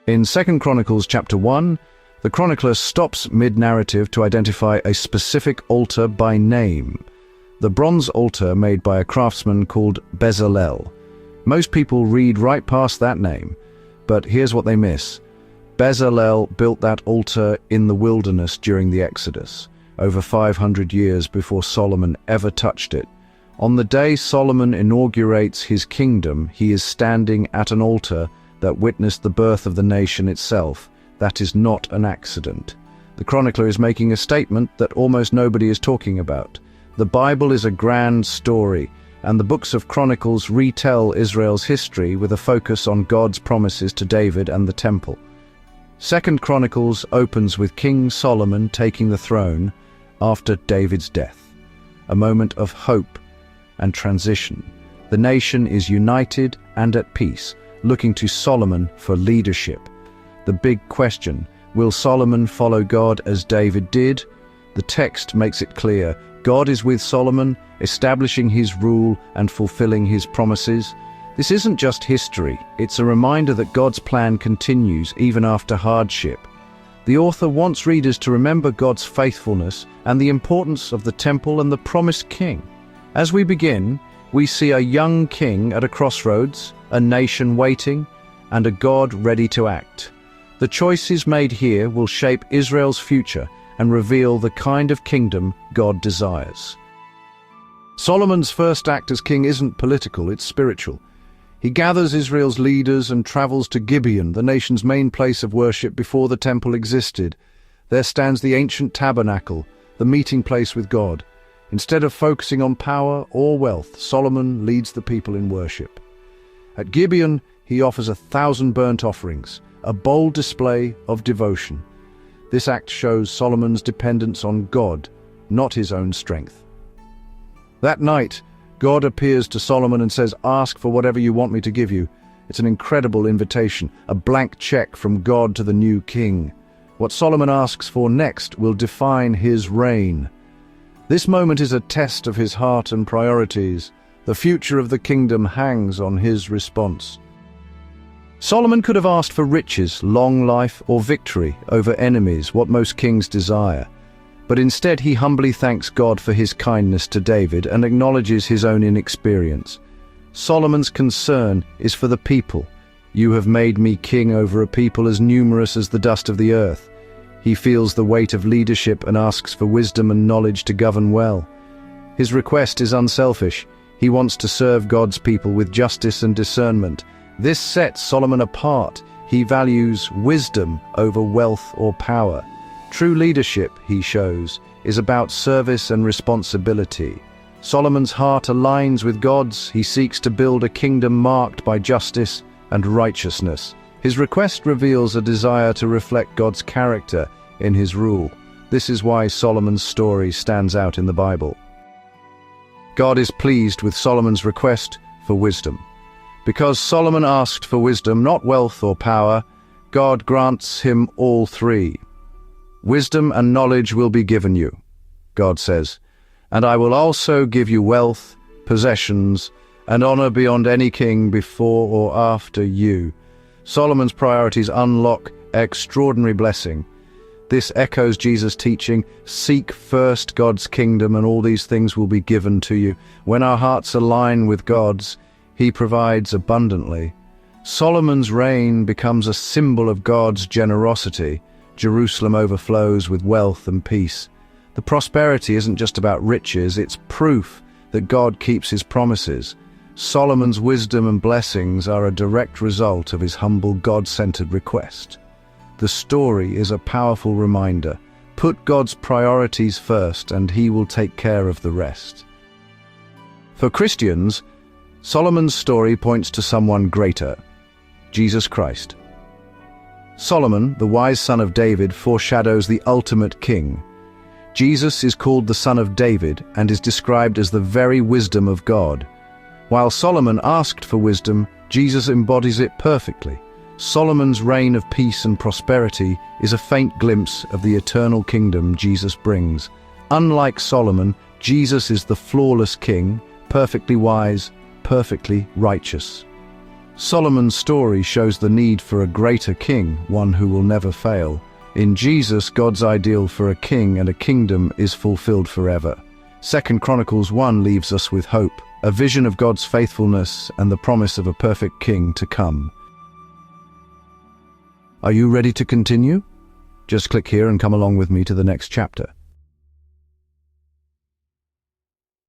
In 2 Chronicles Chapter 1, the chronicler stops mid-narrative to identify a specific altar by name. The bronze altar made by a craftsman called Bezaleel. Most people read right past that name, but here's what they miss. Bezaleel built that altar in the wilderness during the Exodus, over 500 years before Solomon ever touched it. On the day Solomon inaugurates his kingdom, he is standing at an altar that witnessed the birth of the nation itself. That is not an accident. The chronicler is making a statement that almost nobody is talking about. The Bible is a grand story, and the books of Chronicles retell Israel's history with a focus on God's promises to David and the temple. 2 Chronicles opens with King Solomon taking the throne after David's death, a moment of hope and transition. The nation is united and at peace, looking to Solomon for leadership. The big question, will Solomon follow God as David did? The text makes it clear. God is with Solomon, establishing his rule and fulfilling his promises. This isn't just history, it's a reminder that God's plan continues even after hardship. The author wants readers to remember God's faithfulness and the importance of the temple and the promised king. As we begin, we see a young king at a crossroads, a nation waiting, and a God ready to act. The choices made here will shape Israel's future and reveal the kind of kingdom God desires. Solomon's first act as king isn't political, it's spiritual. He gathers Israel's leaders and travels to Gibeon, the nation's main place of worship before the temple existed. There stands the ancient tabernacle, the meeting place with God. Instead of focusing on power or wealth, Solomon leads the people in worship. At Gibeon, he offers 1,000 burnt offerings, a bold display of devotion. This act shows Solomon's dependence on God, not his own strength. That night, God appears to Solomon and says, "Ask for whatever you want me to give you." It's an incredible invitation, a blank check from God to the new king. What Solomon asks for next will define his reign. This moment is a test of his heart and priorities. The future of the kingdom hangs on his response. Solomon could have asked for riches, long life, or victory over enemies, what most kings desire. But instead he humbly thanks God for his kindness to David and acknowledges his own inexperience. Solomon's concern is for the people. "You have made me king over a people as numerous as the dust of the earth." He feels the weight of leadership and asks for wisdom and knowledge to govern well. His request is unselfish. He wants to serve God's people with justice and discernment. This sets Solomon apart. He values wisdom over wealth or power. True leadership, he shows, is about service and responsibility. Solomon's heart aligns with God's. He seeks to build a kingdom marked by justice and righteousness. His request reveals a desire to reflect God's character in his rule. This is why Solomon's story stands out in the Bible. God is pleased with Solomon's request for wisdom. Because Solomon asked for wisdom, not wealth or power, God grants him all three. "Wisdom and knowledge will be given you," God says, "and I will also give you wealth, possessions, and honor beyond any king before or after you." Solomon's priorities unlock extraordinary blessing. This echoes Jesus' teaching, "Seek first God's kingdom and all these things will be given to you." When our hearts align with God's, he provides abundantly. Solomon's reign becomes a symbol of God's generosity. Jerusalem overflows with wealth and peace. The prosperity isn't just about riches, it's proof that God keeps his promises. Solomon's wisdom and blessings are a direct result of his humble, God-centered request. The story is a powerful reminder. Put God's priorities first and he will take care of the rest. For Christians, Solomon's story points to someone greater, Jesus Christ. Solomon, the wise son of David, foreshadows the ultimate king. Jesus is called the son of David and is described as the very wisdom of God. While Solomon asked for wisdom, Jesus embodies it perfectly. Solomon's reign of peace and prosperity is a faint glimpse of the eternal kingdom Jesus brings. Unlike Solomon, Jesus is the flawless king, perfectly wise, perfectly righteous. Solomon's story shows the need for a greater king, one who will never fail. In Jesus, God's ideal for a king and a kingdom is fulfilled forever. 2 Chronicles 1 leaves us with hope, a vision of God's faithfulness and the promise of a perfect king to come. Are you ready to continue? Just click here and come along with me to the next chapter.